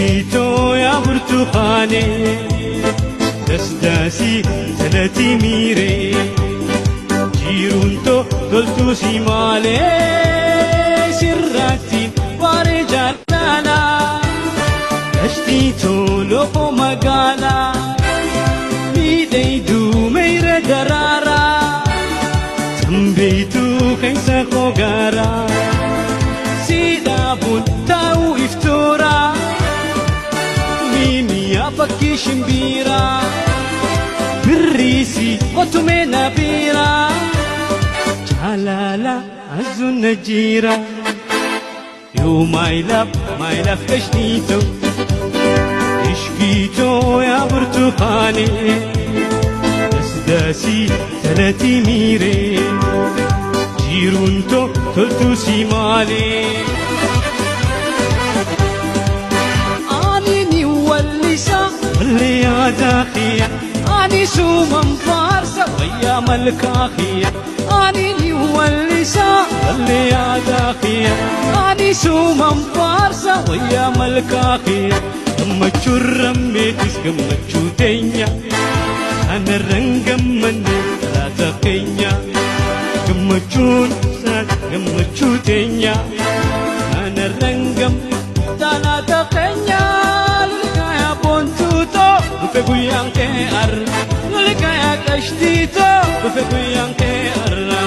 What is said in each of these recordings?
اشكيتو يا برتقاني دسداسي ثلاثي ميري جيرونتو قلتو سيمالي سراتي ورجالنا اشتيتو لوكو مقالا ميديدو مير درارا تنبيتو كيسا خوغارا سيدابون تاو افتورا ميمي افكي شمبيرا بالريسي وتمينا بيرا جلالا عزو النجيرا يو ماي لاف كشنيتو اشكيتو يا برتقاني دسداسي ثلاثي ميري جيرونتو تلتو سيمالي اني واللسا اللي يا داخية اني سومن فارسة ويا ملكاخية اني واللسا اللي يا داخية اني سومن فارسة ويا ملكاخية gammachuun rammeetis gammachuu teenya anarran gammanne laata keenya gammachuun saat gammachuu teenya anarran gammanne laata keenya lulkaya boontuuto dhufe guyyaan kee arra lulkaya qashtiito dhufe guyyaan kee arra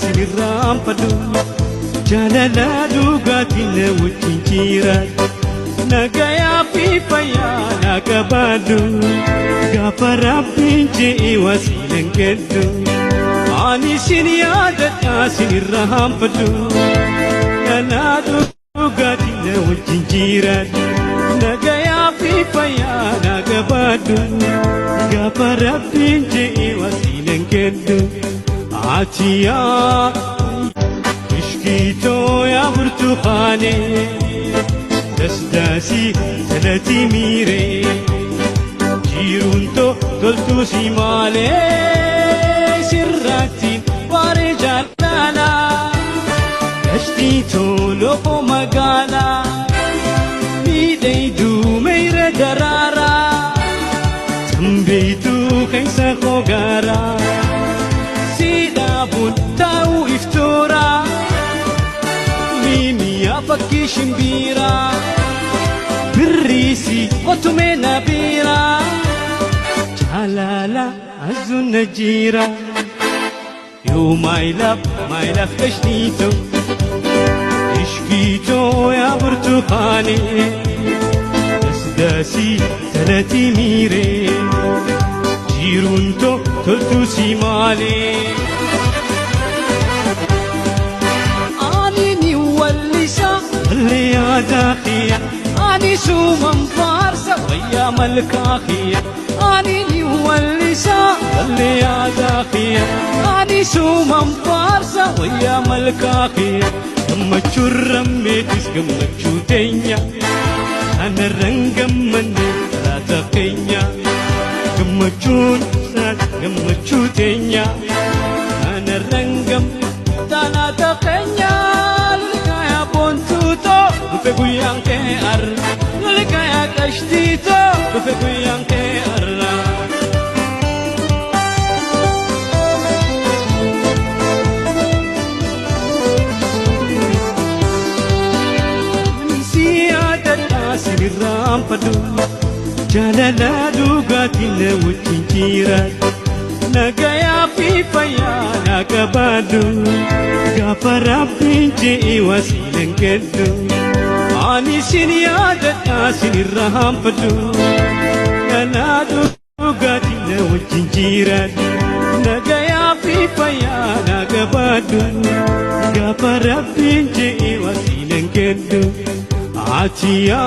sinirraan fadhu jaalala dhugaatiin wajjin jiraadhu nagayaa fi fayyaa na qabaadhu gaafa rabbiin je'e wasiilan kennu ani sin yaadadha sinirraan fadhu jaalala dhugaatiin wajjin jiraadhu nagayaa fi fayyaa na qabaadhu gaafa rabbiin je'e wasiilan kennu عاتيا اشكيتو يا برتقاني دسداسي ثلاثي ميري جيرونتو قلتو سيمالي سراتي ورجالنا اشتيتو لوكو مقالا ميديدو مير درارا تنبيتو كيسا خوغارا سيدابون تاو افتورا ميمي افكي شمبيرا بالريسي وتمينا بيرا جلالا عزو النجيرا يو ماي لاف كشنيتو اشكيتو يا برتقاني دسداسي ثلاثي ميري جيرونتو تلتو سيمالي اني واللسا اللي يا داخية اني سومن فارسة ويا ملكاخية اني واللسا اللي يا داخية اني سومن فارسة ويا ملكاخية gammachuun rammeetis gammachuu teenya anarran gammanne laata keenya gammachuun saat gammachuu teenya anarran gammanne laata keenya lulkaya boontuuto dhufe guyyaan kee arra lulkaya qashtiito dhufe guyyaan kee arra sinirraan fadhu jaalala dhugaatiin wajjin jiraadhu nagayaa fi fayyaa na qabaadhu gaafa rabbiin je'e wasiilan kennu ani sin yaadadha sinirraan fadhu jaalala dhugaatiin wajjin jiraadhu nagayaa fi fayyaa na qabaadhu gaafa rabbiin je'e wasiilan kennu عاتيا